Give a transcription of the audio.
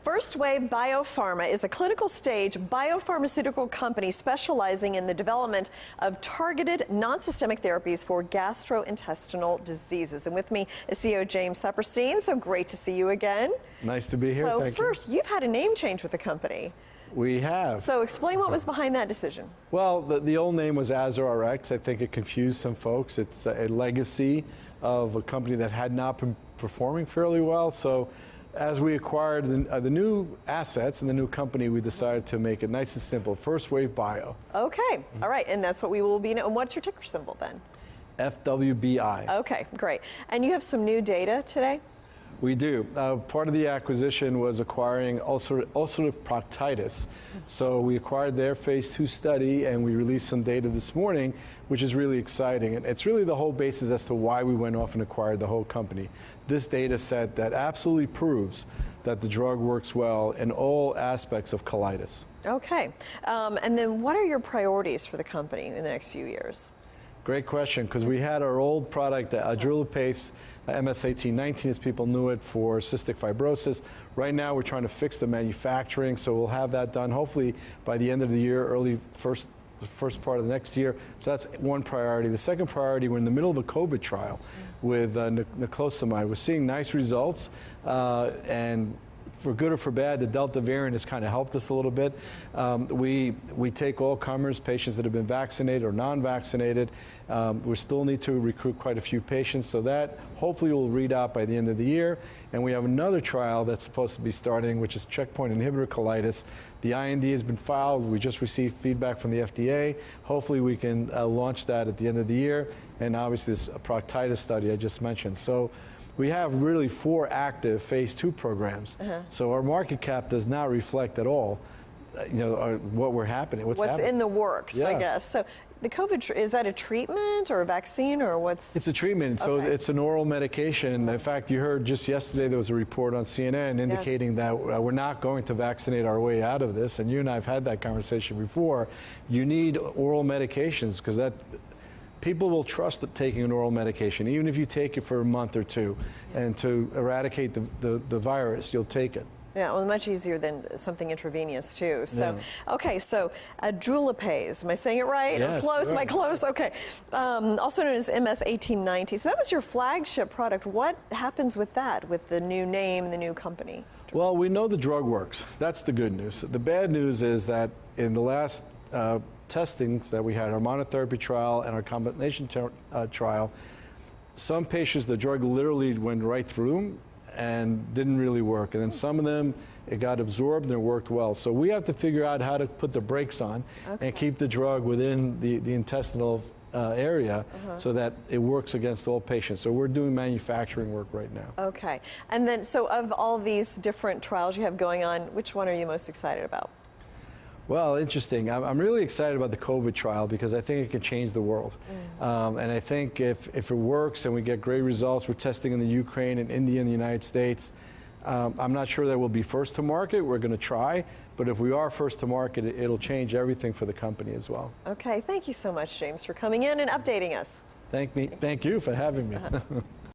First Wave Biopharma is a clinical stage biopharmaceutical company specializing in the development of targeted non-systemic therapies for gastrointestinal diseases. And with me is CEO James Sapirstein. So great to see you again. Nice to be here. So Thank first, you've had a name change with the company. We have. So explain what was behind that decision. Well, the old name was AzarRx. I think it confused some folks. It's a legacy of a company that had not been performing fairly well. So as we acquired the new assets and the new company, we decided to make it nice and simple. First Wave Bio. Okay. All right. And that's what we will be. And what's your ticker symbol then? FWBI. Okay, great. And you have some new data today? We do. Part of the acquisition was acquiring ulcerative proctitis. So we acquired their phase 2 study and we released some data this morning, which is really exciting. And it's really the whole basis as to why we went off and acquired the whole company. This data set that absolutely proves that the drug works well in all aspects of colitis. Okay. And then what are your priorities for the company in the next few years? Great question, because we had our old product, Adrilipase, MS-1819, as people knew it, for cystic fibrosis. Right now, we're trying to fix the manufacturing, so we'll have that done hopefully by the end of the year, early first part of the next year. So that's one priority. The second priority, we're in the middle of a COVID trial with niclosamide. We're seeing nice results, and for good or for bad, the Delta variant has kind of helped us a little bit. We take all comers, patients that have been vaccinated or non-vaccinated. We still need to recruit quite a few patients, so that hopefully will read out by the end of the year. And we have another trial that's supposed to be starting, which is checkpoint inhibitor colitis. The IND has been filed. We just received feedback from the FDA. Hopefully we can launch that at the end of the year. And obviously this proctitis study I just mentioned. So we have really 4 active phase 2 programs. So our market cap does not reflect at all, what's happening. In the works, I guess. So the COVID, is that a treatment or a vaccine or what's? It's a treatment. So it's an oral medication. In fact, you heard just yesterday there was a report on CNN indicating that we're not going to vaccinate our way out of this. And you and I have had that conversation before. You need oral medications because people will trust taking an oral medication, even if you take it for a month or two. And to eradicate the virus, you'll take it. Yeah, well, much easier than something intravenous, too. So, okay, so Adrilipase, am I saying it right? Yes, I'm close, right. am I close? Okay. Also known as MS-1890. So that was your flagship product. What happens with that, with the new name and the new company? Well, we know the drug works. That's the good news. The bad news is that in the last testings that we had, our monotherapy trial and our combination trial, some patients, the drug literally went right through them and didn't really work. And then some of them, it got absorbed and it worked well. So we have to figure out how to put the brakes on and keep the drug within the intestinal area so that it works against all patients. So we're doing manufacturing work right now. Okay. And then, so of all these different trials you have going on, which one are you most excited about? Well, interesting. I'm really excited about the COVID trial because I think it can change the world. And I think if it works and we get great results, we're testing in the Ukraine and India and the United States. I'm not sure that we'll be first to market. We're going to try. But if we are first to market, it'll change everything for the company as well. Okay. Thank you so much, James, for coming in and updating us. Thank you for having me.